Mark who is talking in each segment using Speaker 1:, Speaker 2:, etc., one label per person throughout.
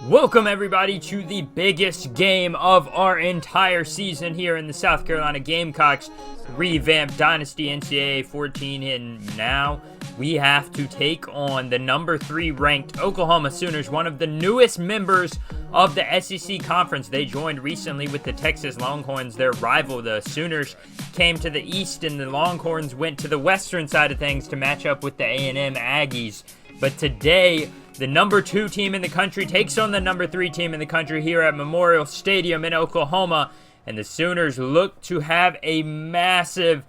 Speaker 1: Welcome everybody to the biggest game of our entire season here in the South Carolina Gamecocks revamped Dynasty NCAA 14, and now we have to take on the number 3 ranked Oklahoma Sooners, one of the newest members of the SEC Conference. They joined recently with the Texas Longhorns, their rival. The Sooners came to the east and the Longhorns went to the western side of things to match up with the A&M Aggies. But today, the number 2 team in the country takes on the number 3 team in the country here at Memorial Stadium in Oklahoma. And the Sooners look to have a massive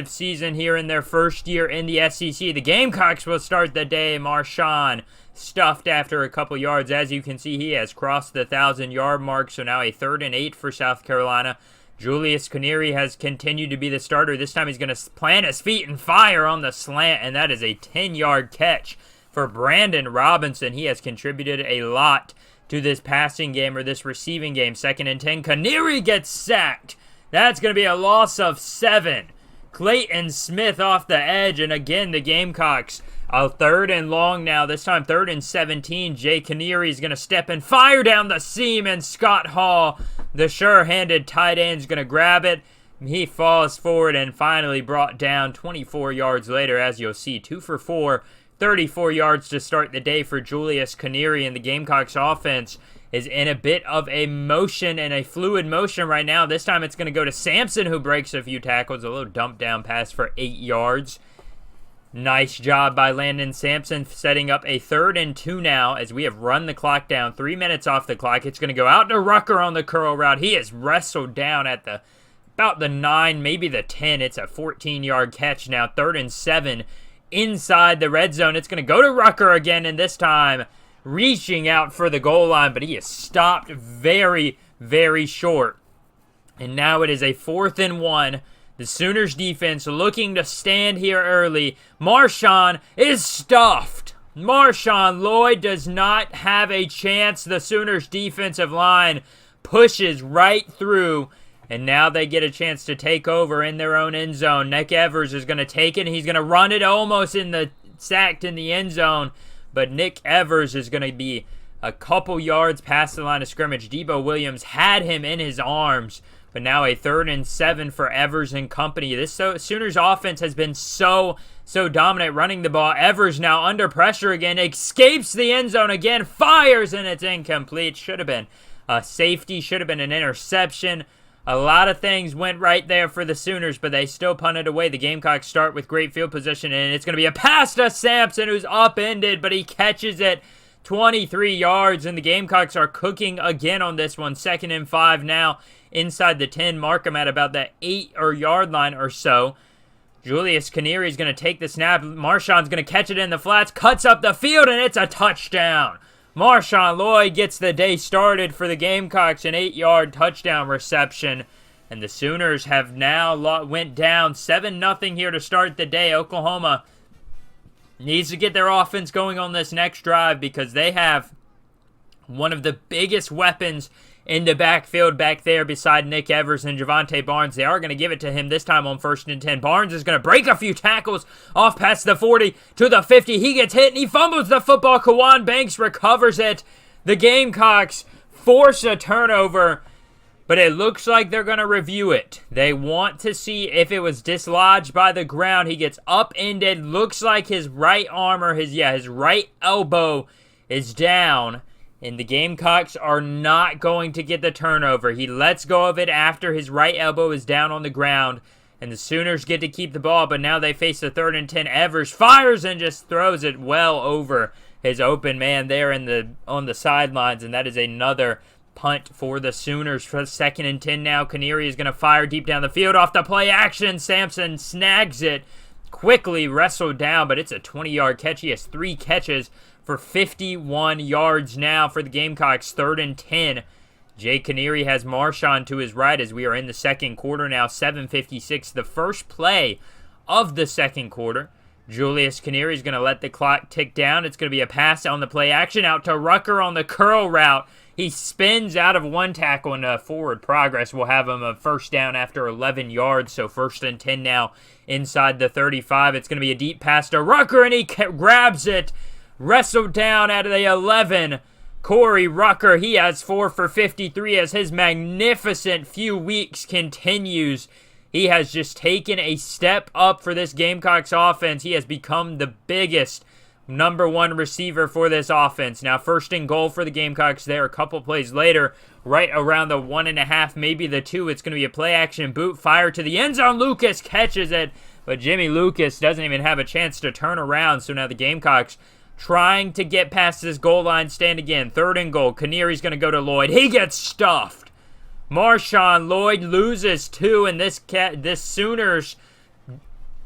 Speaker 1: season here in their first year in the SEC. The Gamecocks will start the day. Marshawn stuffed after a couple yards. As you can see, he has crossed the 1,000-yard mark, so now a 3rd and 8 for South Carolina. Julius Canary has continued to be the starter. This time he's going to plant his feet and fire on the slant, and that is a 10-yard catch for Brandon Robinson. He has contributed a lot to this passing game, or this receiving game. 2nd and 10. Canary gets sacked. That's going to be a loss of 7. Clayton Smith off the edge, and again the Gamecocks. A 3rd and long now. This time 3rd and 17. Jay Canary is going to step and fire down the seam, and Scott Hall, the sure-handed tight end, is going to grab it. He falls forward and finally brought down 24 yards later, as you'll see. 2 for 4. 34 yards to start the day for Julius Canary, and the Gamecocks offense is in a bit of a motion and a fluid motion right now. This time it's going to go to Sampson, who breaks a few tackles. A little dump down pass for 8 yards. Nice job by Landon Sampson, setting up a 3rd and 2 now as we have run the clock down. 3 minutes off the clock. It's going to go out to Rucker on the curl route. He is wrestled down at about the 9, maybe the 10. It's a 14-yard catch now. 3rd and 7. Inside the red zone. It's going to go to Rucker again, and this time reaching out for the goal line, but he is stopped very short. And now it is a 4th and 1. The Sooners defense looking to stand here early. Marshawn is stuffed. Marshawn Lloyd does not have a chance. The Sooners defensive line pushes right through, and now they get a chance to take over in their own end zone. Nick Evers is going to take it. He's going to run it almost sacked in the end zone. But Nick Evers is going to be a couple yards past the line of scrimmage. Debo Williams had him in his arms. But now a 3rd and 7 for Evers and company. This Sooners offense has been so dominant running the ball. Evers now under pressure again. Escapes the end zone again. Fires, and it's incomplete. Should have been a safety. Should have been an interception. A lot of things went right there for the Sooners, but they still punted away. The Gamecocks start with great field position, and it's going to be a pass to Sampson, who's upended, but he catches it 23 yards, and the Gamecocks are cooking again on this one. 2nd and 5 now inside the 10. Mark them at about the 8-yard line or so. Julius Canary is going to take the snap. Marshawn's going to catch it in the flats, cuts up the field, and it's a touchdown. Marshawn Lloyd gets the day started for the Gamecocks, an 8-yard touchdown reception. And the Sooners have now went down 7-0 here to start the day. Oklahoma needs to get their offense going on this next drive because they have one of the biggest weapons in the backfield back there beside Nick Evers and Javonte Barnes. They are going to give it to him this time on 1st and 10. Barnes is going to break a few tackles off past the 40 to the 50. He gets hit and he fumbles the football. Kawan Banks recovers it. The Gamecocks force a turnover, but it looks like they're going to review it. They want to see if it was dislodged by the ground. He gets upended. Looks like his right arm or his right elbow is down. And the Gamecocks are not going to get the turnover. He lets go of it after his right elbow is down on the ground. And the Sooners get to keep the ball, but now they face the 3rd and 10. Evers fires and just throws it well over his open man there on the sidelines. And that is another punt for the Sooners. For 2nd and 10 now. Canary is going to fire deep down the field off the play action. Sampson snags it. Quickly wrestled down, but it's a 20-yard catch. He has 3 catches for 51 yards now for the Gamecocks. 3rd and 10. Jay Canary has Marshawn to his right as we are in the second quarter now. 7:56, the first play of the second quarter. Julius Canary is going to let the clock tick down. It's going to be a pass on the play action out to Rucker on the curl route. He spins out of one tackle and forward progress will have him a first down after 11 yards. So 1st and 10 now inside the 35. It's going to be a deep pass to Rucker, and he grabs it. Wrestled down out of the 11. Corey Rucker, he has 4 for 53 as his magnificent few weeks continues. He has just taken a step up for this Gamecocks offense. He has become the biggest number 1 receiver for this offense. Now 1st and goal for the Gamecocks there. A couple plays later, right around the 1.5, maybe the 2. It's going to be a play action boot fire to the end zone. Lucas catches it, but Jimmy Lucas doesn't even have a chance to turn around. So now the Gamecocks trying to get past this goal line stand again. 3rd and goal. Caneri's going to go to Lloyd. He gets stuffed. Marshawn Lloyd loses 2, and this Sooners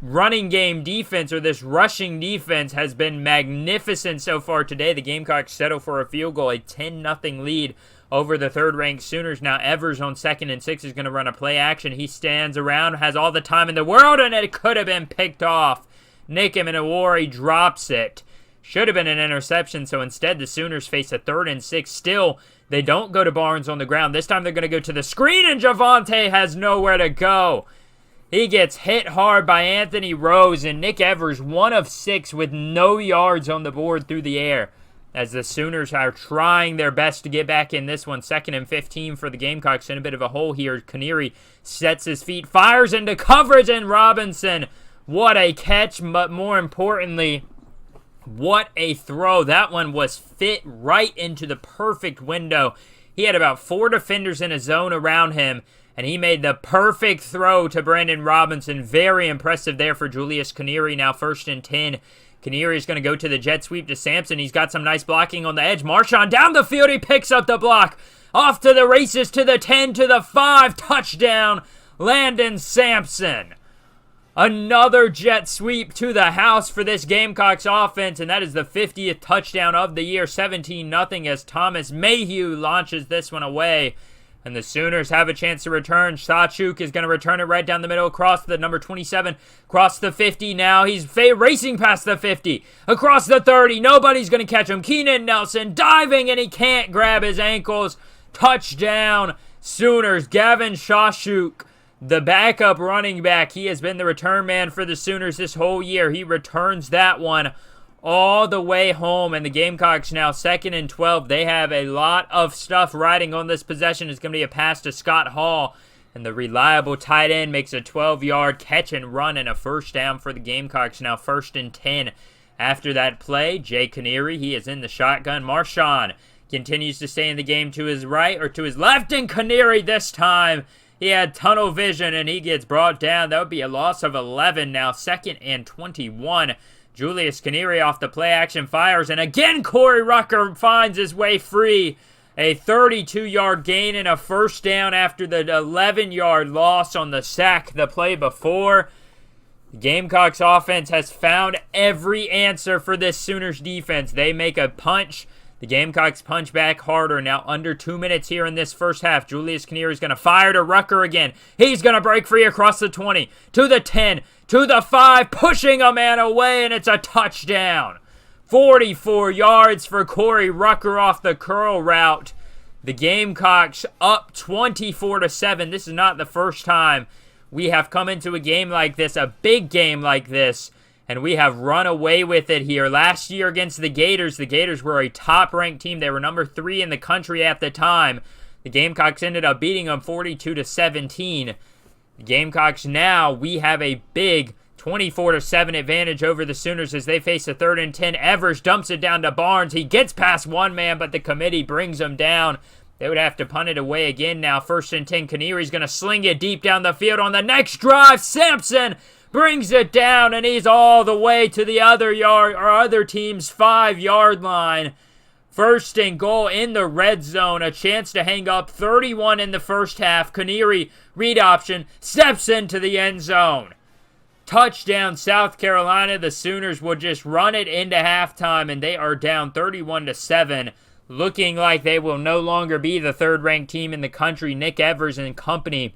Speaker 1: running game defense, or this rushing defense, has been magnificent so far today. The Gamecocks settle for a field goal, a 10-0 lead over the 3rd-ranked Sooners. Now Evers on 2nd and 6 is going to run a play action. He stands around, has all the time in the world, and it could have been picked off. Nick Minawari drops it. Should have been an interception, so instead the Sooners face a 3rd and 6. Still, they don't go to Barnes on the ground. This time they're going to go to the screen, and Javonte has nowhere to go. He gets hit hard by Anthony Rose, and Nick Evers 1 of 6 with no yards on the board through the air, as the Sooners are trying their best to get back in this one. 2nd and 15 for the Gamecocks in a bit of a hole here. Caneri sets his feet, fires into coverage, and Robinson, what a catch, but more importantly, what a throw. That one was fit right into the perfect window. He had about 4 defenders in a zone around him, and he made the perfect throw to Brandon Robinson. Very impressive there for Julius Caneri. Now 1st and 10. Caneri is going to go to the jet sweep to Sampson. He's got some nice blocking on the edge. Marshawn down the field. He picks up the block. Off to the races, to the 10, to the 5. Touchdown, Landon Sampson. Another jet sweep to the house for this Gamecocks offense, and that is the 50th touchdown of the year. 17-0 as Thomas Mayhew launches this one away. And the Sooners have a chance to return. Sachuk is going to return it right down the middle across the number 27, across the 50 now. He's racing past the 50, across the 30. Nobody's going to catch him. Keenan Nelson diving, and he can't grab his ankles. Touchdown, Sooners. Gavin Sachuk, the backup running back. He has been the return man for the Sooners this whole year. He returns that one all the way home, and the Gamecocks now 2nd and 12. They have a lot of stuff riding on this possession. It's going to be a pass to Scott Hall, and the reliable tight end makes a 12-yard catch and run and a first down for the Gamecocks. Now 1st and 10. After that play, Jay Caneri, he is in the shotgun. Marshawn continues to stay in the game to his right or to his left, and Caneri this time, he had tunnel vision, and he gets brought down. That would be a loss of 11 now. 2nd and 21. Julius Caneri off the play action fires, and again Corey Rucker finds his way free. A 32-yard gain and a first down after the 11-yard loss on the sack the play before. The Gamecocks offense has found every answer for this Sooners defense. They make a punch. The Gamecocks punch back harder. Now under 2 minutes here in this first half. Julius Caneri is going to fire to Rucker again. He's going to break free across the 20, to the 10, to the 5, pushing a man away, and it's a touchdown. 44 yards for Corey Rucker off the curl route. The Gamecocks up 24-7. This is not the first time we have come into a game like this, a big game like this, and we have run away with it here. Last year against the Gators were a top-ranked team. They were number 3 in the country at the time. The Gamecocks ended up beating them 42-17. The Gamecocks now, we have a big 24-7 advantage over the Sooners as they face a 3rd and 10. Evers dumps it down to Barnes. He gets past one man, but the committee brings him down. They would have to punt it away again now. 1st and 10. Caneri's going to sling it deep down the field on the next drive. Sampson brings it down, and he's all the way to the other team's 5-yard line. 1st and goal in the red zone. A chance to hang up 31 in the first half. Caneri, read option, steps into the end zone. Touchdown, South Carolina. The Sooners will just run it into halftime, and they are down 31-7. Looking like they will no longer be the 3rd-ranked team in the country. Nick Evers and company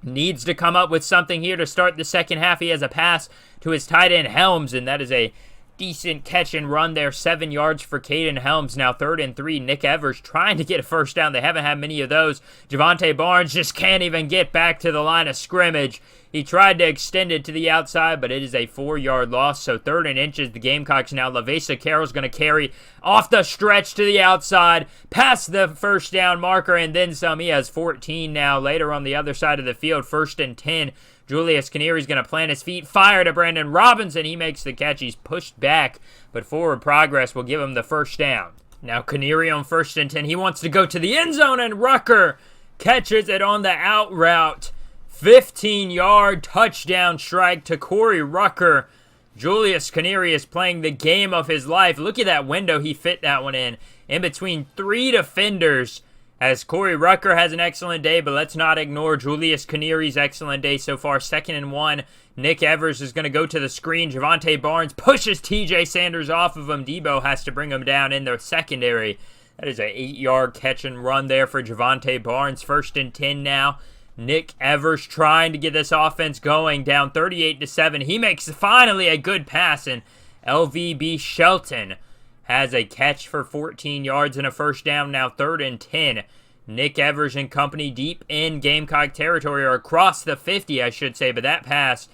Speaker 1: needs to come up with something here to start the second half. He has a pass to his tight end Helms, and that is a decent catch and run there. 7 yards for Caden Helms. Now 3rd and 3. Nick Evers trying to get a first down. They haven't had many of those. Javante Barnes just can't even get back to the line of scrimmage. He tried to extend it to the outside, but it is a 4-yard loss. So 3rd and inches. The Gamecocks now. Lavesa Carroll's going to carry off the stretch to the outside, past the first down marker, and then some. He has 14 now. Later on the other side of the field, 1st and 10. Julius Caneri's going to plant his feet, fire to Brandon Robinson. He makes the catch. He's pushed back, but forward progress will give him the first down. Now Caneri on 1st and 10. He wants to go to the end zone, and Rucker catches it on the out route. 15-yard touchdown strike to Corey Rucker. Julius Caneri is playing the game of his life. Look at that window he fit that one in between 3 defenders. As Corey Rucker has an excellent day, but let's not ignore Julius Caneri's excellent day so far. 2nd and 1. Nick Evers is going to go to the screen. Javante Barnes pushes TJ Sanders off of him. Debo has to bring him down in the secondary. That is an 8-yard catch and run there for Javante Barnes. 1st and 10 now. Nick Evers trying to get this offense going, down 38-7. He makes finally a good pass, and LVB Shelton has a catch for 14 yards and a first down. Now 3rd and 10. Nick Evers and company deep in Gamecock territory, or across the 50, I should say. But that pass,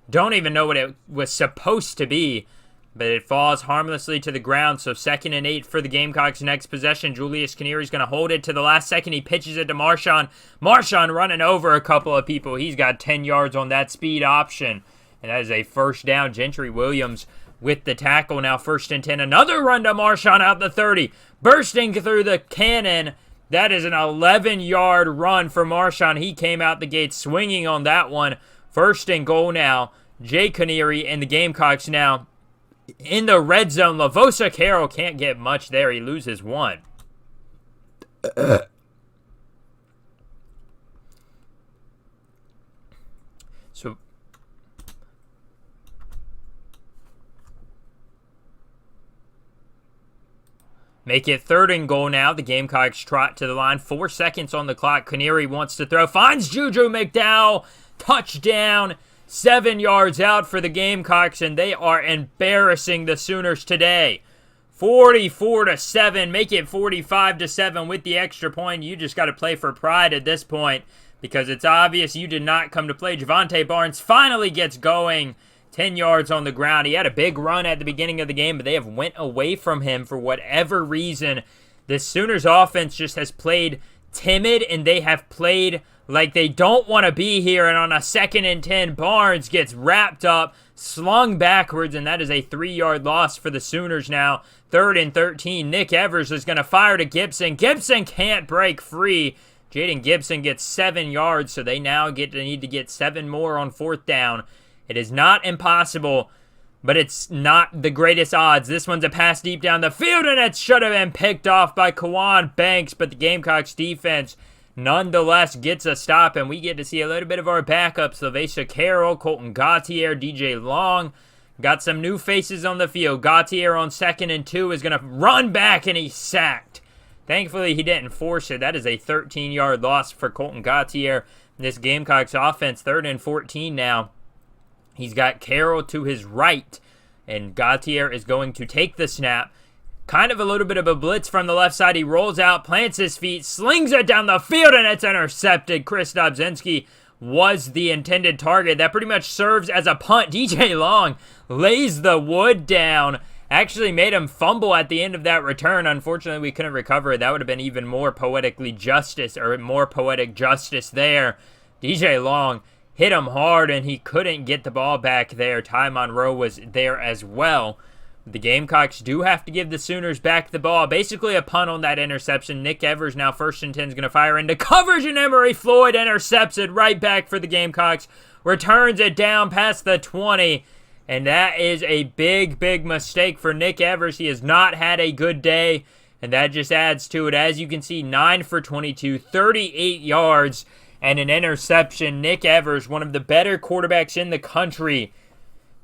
Speaker 1: don't even know what it was supposed to be. But it falls harmlessly to the ground. So 2nd and 8 for the Gamecocks' next possession. Julius Caneri's going to hold it to the last second. He pitches it to Marshawn. Marshawn running over a couple of people. He's got 10 yards on that speed option. And that is a first down. Gentry Williams with the tackle. Now 1st and 10. Another run to Marshawn out the 30. Bursting through the cannon. That is an 11-yard run for Marshawn. He came out the gate swinging on that one. 1st and goal now. Jay Caneri and the Gamecocks now in the red zone. Lavesa Carroll can't get much there. He loses 1. So make it 3rd and goal now. The Gamecocks trot to the line. 4 seconds on the clock. Caneri wants to throw. Finds Juju McDowell. Touchdown. 7 yards out for the Gamecocks, and they are embarrassing the Sooners today. 44-7. Make it 45-7 with the extra point. You just got to play for pride at this point, because it's obvious you did not come to play. Javante Barnes finally gets going. 10 yards on the ground. He had a big run at the beginning of the game, but they have went away from him for whatever reason. The Sooners offense just has played timid, and they have played like they don't want to be here. And on a 2nd and 10, Barnes gets wrapped up, slung backwards, and that is a 3-yard loss for the Sooners now. 3rd and 13. Nick Evers is going to fire to Gibson. Gibson can't break free. Jaden Gibson gets 7 yards, so they now need to get 7 more on 4th down. It is not impossible, but it's not the greatest odds. This one's a pass deep down the field, and it should have been picked off by Kawan Banks, but the Gamecocks defense nonetheless gets a stop, and we get to see a little bit of our backups. Lavesa Carroll, Colton Gautier, DJ Long. Got some new faces on the field. Gautier on 2nd and 2 is going to run back, and he's sacked. Thankfully, he didn't force it. That is a 13-yard loss for Colton Gautier. This Gamecocks offense, 3rd and 14 now. He's got Carroll to his right, and Gautier is going to take the snap. Kind of a little bit of a blitz from the left side. He rolls out, plants his feet, slings it down the field, and it's intercepted. Chris Dobzinski was the intended target. That pretty much serves as a punt. DJ Long lays the wood down. Actually made him fumble at the end of that return. Unfortunately, we couldn't recover it. That would have been even more poetic justice there. DJ Long hit him hard, and he couldn't get the ball back there. Ty Monroe was there as well. The Gamecocks do have to give the Sooners back the ball. Basically a punt on that interception. Nick Evers now 1st and 10 is going to fire into coverage, and Emery Floyd intercepts it right back for the Gamecocks. Returns it down past the 20. And that is a big, big mistake for Nick Evers. He has not had a good day, and that just adds to it. As you can see, 9 for 22, 38 yards, and an interception. Nick Evers, one of the better quarterbacks in the country,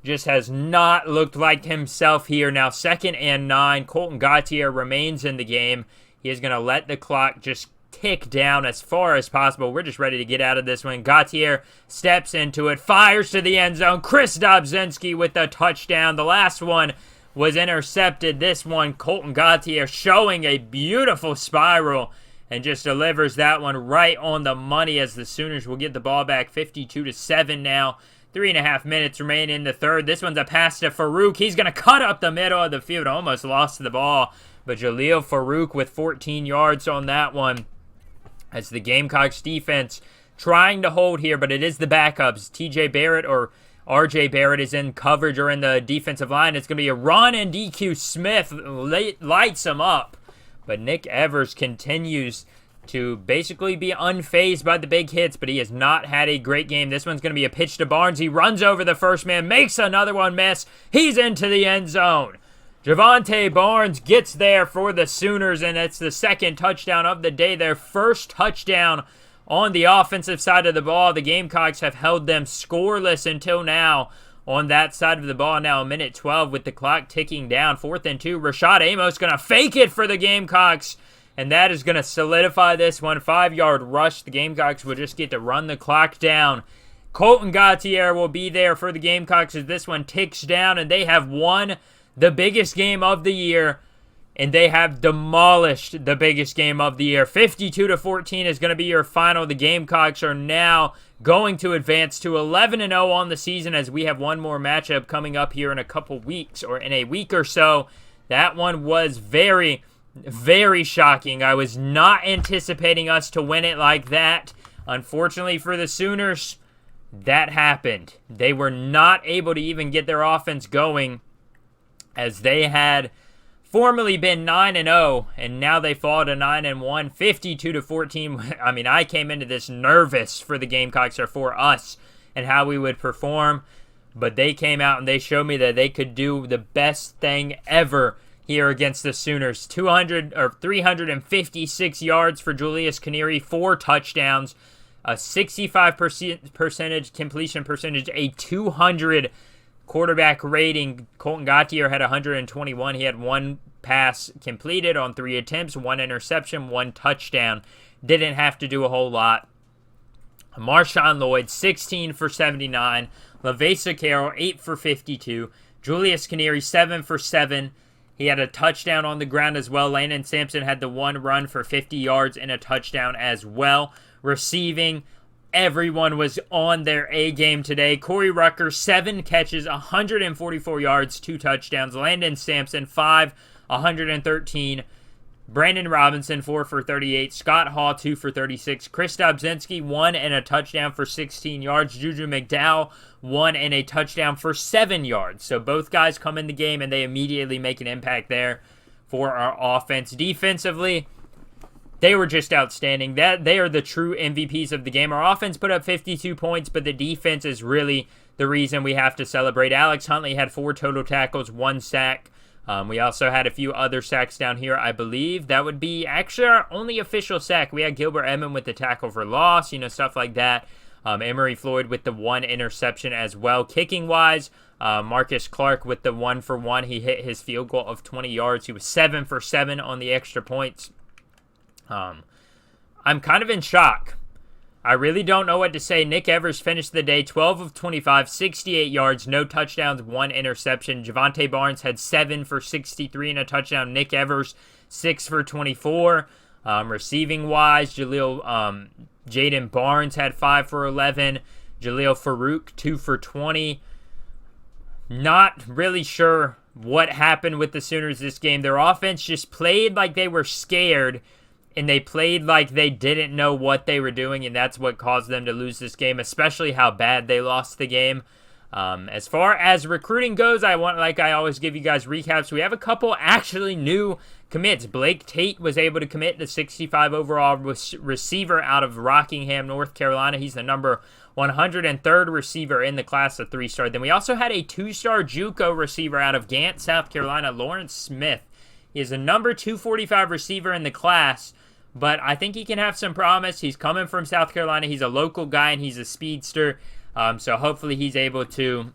Speaker 1: just has not looked like himself here. Now 2nd and 9. Colton Gautier remains in the game. He is going to let the clock just tick down as far as possible. We're just ready to get out of this one. Gautier steps into it, fires to the end zone. Chris Dobzinski with the touchdown. The last one was intercepted. This one, Colton Gautier showing a beautiful spiral and just delivers that one right on the money as the Sooners will get the ball back 52-7 now. 3.5 minutes remain in the third. This one's a pass to Farouk. He's going to cut up the middle of the field. Almost lost the ball. But Jaleel Farouk with 14 yards on that one. As the Gamecocks defense trying to hold here, but it is the backups. TJ Barrett or RJ Barrett is in coverage or in the defensive line. It's going to be a run, and DQ Smith lights him up. But Nick Evers continues to basically be unfazed by the big hits, but he has not had a great game. This one's going to be a pitch to Barnes. He runs over the first man, makes another one miss. He's into the end zone. Javante Barnes gets there for the Sooners, and it's the second touchdown of the day. Their first touchdown on the offensive side of the ball. The Gamecocks have held them scoreless until now on that side of the ball. Now a minute 12 with the clock ticking down. 4th and 2. Rashad Amos going to fake it for the Gamecocks, and that is going to solidify this one. 5-yard rush. The Gamecocks will just get to run the clock down. Colton Gautier will be there for the Gamecocks as this one ticks down, and they have won the biggest game of the year, and they have demolished the biggest game of the year. 52-14 is going to be your final. The Gamecocks are now going to advance to 11-0 on the season as we have one more matchup coming up here in a couple weeks or in a week or so. That one was very, very shocking. I was not anticipating us to win it like that. Unfortunately for the Sooners, that happened. They were not able to even get their offense going, as they had formerly been 9-0, and now they fall to 9-1, 52-14. I mean, I came into this nervous for the Gamecocks, or for us, and how we would perform, but they came out and they showed me that they could do the best thing ever here against the Sooners. 356 yards for Julius Canary, 4 touchdowns, a 65% completion percentage, a 200 quarterback rating. Colton Gautier had 121. He had 1 pass completed on 3 attempts, 1 interception, 1 touchdown. Didn't have to do a whole lot. Marshawn Lloyd, 16 for 79. LaVesa Carroll, 8 for 52. Julius Canary, 7 for 7. He had a touchdown on the ground as well. Landon Sampson had the 1 run for 50 yards and a touchdown as well. Receiving, everyone was on their A game today. Corey Rucker, 7 catches, 144 yards, 2 touchdowns. Landon Sampson, 5, 113. Brandon Robinson, 4 for 38. Scott Hall, 2 for 36. Chris Dobzinski, 1 and a touchdown for 16 yards. Juju McDowell, 1 and a touchdown for 7 yards. So both guys come in the game and they immediately make an impact there for our offense. Defensively, they were just outstanding. They are the true MVPs of the game. Our offense put up 52 points, but the defense is really the reason we have to celebrate. Alex Huntley had 4 total tackles, 1 sack. We also had a few other sacks down here, I believe. That would be actually our only official sack. We had Gilbert Edmond with the tackle for loss, stuff like that. Emory Floyd with the 1 interception as well. Kicking-wise, Marcus Clark with the 1-for-1. He hit his field goal of 20 yards. He was 7 for 7 on the extra points. I'm kind of in shock. I really don't know what to say. Nick Evers finished the day 12 of 25, 68 yards, no touchdowns, 1 interception. Javante Barnes had 7 for 63 and a touchdown. Nick Evers, 6 for 24. Receiving-wise, Jaden Barnes had 5 for 11. Jaleel Farouk, 2 for 20. Not really sure what happened with the Sooners this game. Their offense just played like they were scared, and they played like they didn't know what they were doing, and that's what caused them to lose this game, especially how bad they lost the game. As far as recruiting goes, like I always give you guys recaps, we have a couple actually new commits. Blake Tate was able to commit, the 65 overall receiver out of Rockingham, North Carolina. He's the number 103rd receiver in the class of 3-star. Then we also had a 2-star JUCO receiver out of Gant, South Carolina, Lawrence Smith. He is a number 245 receiver in the class, but I think he can have some promise. He's coming from South Carolina. He's a local guy, and he's a speedster. So hopefully he's able to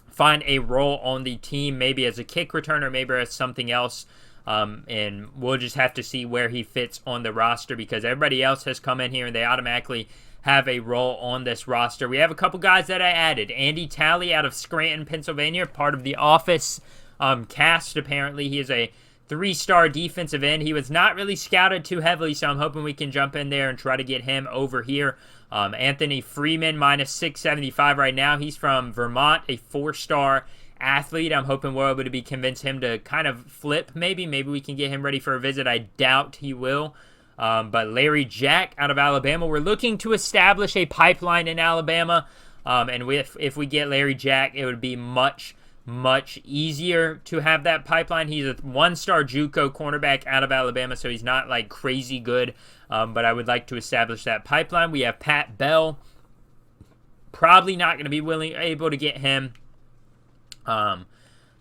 Speaker 1: find a role on the team, maybe as a kick returner, maybe as something else. And we'll just have to see where he fits on the roster, because everybody else has come in here and they automatically have a role on this roster. We have a couple guys that I added. Andy Talley out of Scranton, Pennsylvania, part of the office cast, apparently. He is a 3-star defensive end. He was not really scouted too heavily, so I'm hoping we can jump in there and try to get him over here. Anthony Freeman, minus 675 right now. He's from Vermont, a 4-star athlete. I'm hoping we're able to convince him to kind of flip, maybe. Maybe we can get him ready for a visit. I doubt he will. But Larry Jack out of Alabama. We're looking to establish a pipeline in Alabama. And if we get Larry Jack, it would be much easier to have that pipeline. He's a 1-star JUCO cornerback out of Alabama, so he's not like crazy good. But I would like to establish that pipeline. We have Pat Bell. Probably not going to be able to get him.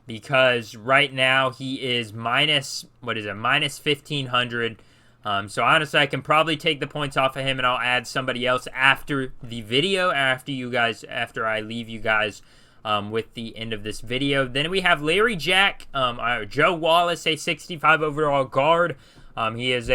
Speaker 1: Because right now he is minus 1,500. So honestly, I can probably take the points off of him, and I'll add somebody else after the video, after I leave you guys with the end of this video. Then we have Larry Jack, Joe Wallace, a 65 overall guard. He is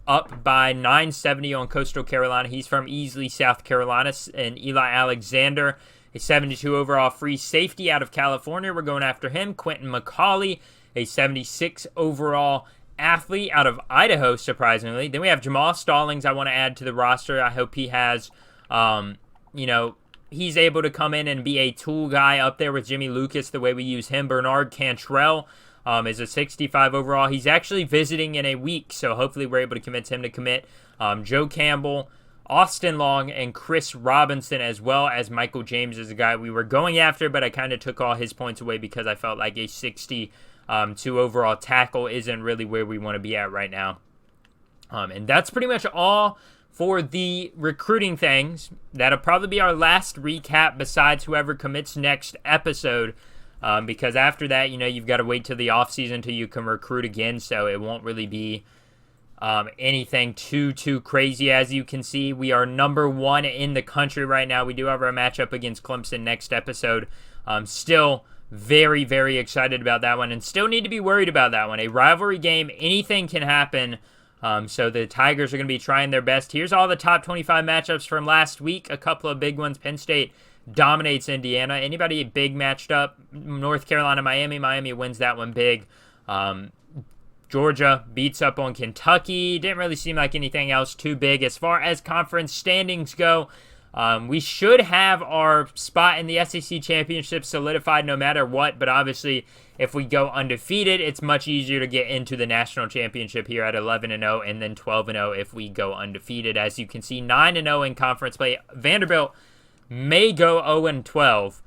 Speaker 1: up by 970 on Coastal Carolina. He's from Easley, South Carolina. And Eli Alexander, a 72 overall free safety out of California. We're going after him. Quentin McCauley, a 76 overall athlete out of Idaho, surprisingly. Then we have Jamal Stallings I want to add to the roster. I hope he has, he's able to come in and be a tool guy up there with Jimmy Lucas the way we use him. Bernard Cantrell is a 65 overall. He's actually visiting in a week, so hopefully we're able to convince him to commit. Joe Campbell, Austin Long, and Chris Robinson, as well as Michael James is a guy we were going after, but I kind of took all his points away because I felt like a 62 overall tackle isn't really where we want to be at right now. And that's pretty much all for the recruiting things. That'll probably be our last recap besides whoever commits next episode. Because after that, you've got to wait till the offseason till you can recruit again, so it won't really be anything too crazy. As you can see, we are number 1 in the country right now. We do have our matchup against Clemson next episode. Still very, very excited about that one and still need to be worried about that one. A rivalry game, anything can happen. So the Tigers are going to be trying their best. Here's all the top 25 matchups from last week. A couple of big ones. Penn State dominates Indiana. Anybody big matched up? North Carolina, Miami. Miami wins that one big. Georgia beats up on Kentucky. Didn't really seem like anything else too big. As far as conference standings go, we should have our spot in the SEC championship solidified no matter what, but obviously if we go undefeated, it's much easier to get into the national championship here at 11-0 and then 12-0 if we go undefeated. As you can see, 9-0 in conference play. Vanderbilt may go 0-12.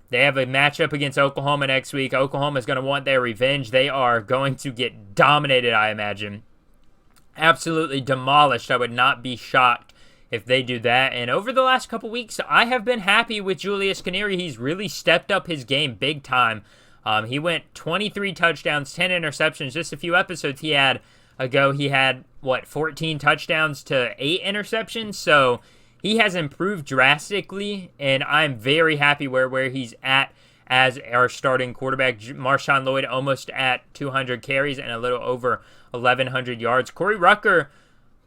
Speaker 1: They have a matchup against Oklahoma next week. Oklahoma is going to want their revenge. They are going to get dominated, I imagine. Absolutely demolished. I would not be shocked if they do that. And over the last couple weeks, I have been happy with Julius Canary. He's really stepped up his game big time. He went 23 touchdowns, 10 interceptions. Just a few episodes he had 14 touchdowns to 8 interceptions. So he has improved drastically, and I'm very happy where he's at as our starting quarterback. Marshawn Lloyd almost at 200 carries and a little over 1,100 yards. Corey Rucker,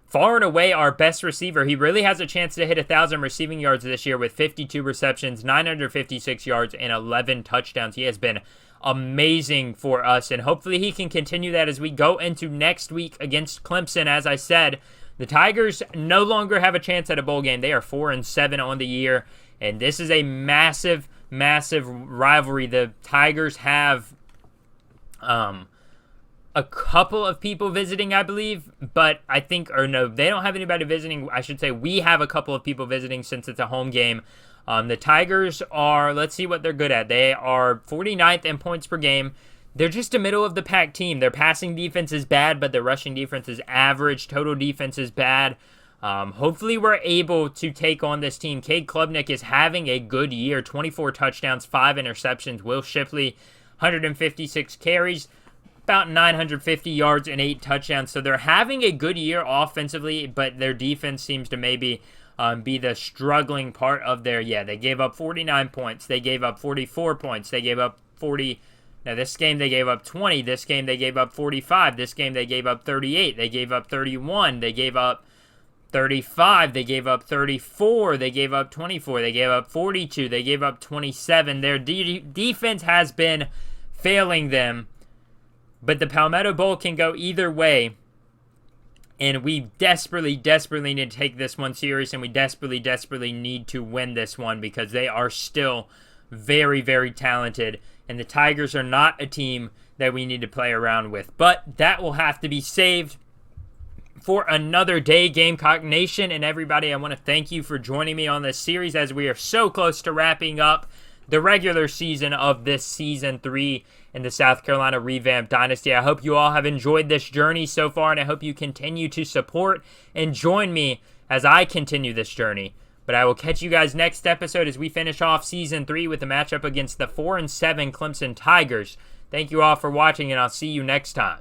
Speaker 1: far and away our best receiver. He really has a chance to hit 1,000 receiving yards this year with 52 receptions, 956 yards, and 11 touchdowns. He has been amazing for us, and hopefully he can continue that as we go into next week against Clemson. As I said, the Tigers no longer have a chance at a bowl game. They are 4-7 on the year, and this is a massive rivalry. The Tigers have a couple of people visiting, I believe, but they don't have anybody visiting. I should say we have a couple of people visiting since it's a home game. The Tigers are, let's see what they're good at. They are 49th in points per game. They're just a middle-of-the-pack team. Their passing defense is bad, but their rushing defense is average. Total defense is bad. Hopefully we're able to take on this team. Cade Klubnik is having a good year. 24 touchdowns, 5 interceptions. Will Shipley, 156 carries, about 950 yards and 8 touchdowns. So they're having a good year offensively, but their defense seems to maybe be the struggling part of they gave up 49 points. They gave up 44 points. They gave up 40. Now, this game they gave up 20. This game they gave up 45. This game they gave up 38. They gave up 31. They gave up 35. They gave up 34. They gave up 24. They gave up 42. They gave up 27. Their defense has been failing them. But the Palmetto Bowl can go either way. And we desperately, desperately need to take this one serious, and we desperately, desperately need to win this one because they are still very, very talented, and the Tigers are not a team that we need to play around with. But that will have to be saved for another day, Gamecock Nation. And everybody, I want to thank you for joining me on this series as we are so close to wrapping up the regular season of this Season 3 in the South Carolina Revamped Dynasty. I hope you all have enjoyed this journey so far, and I hope you continue to support and join me as I continue this journey. But I will catch you guys next episode as we finish off Season 3 with the matchup against the 4-7 Clemson Tigers. Thank you all for watching, and I'll see you next time.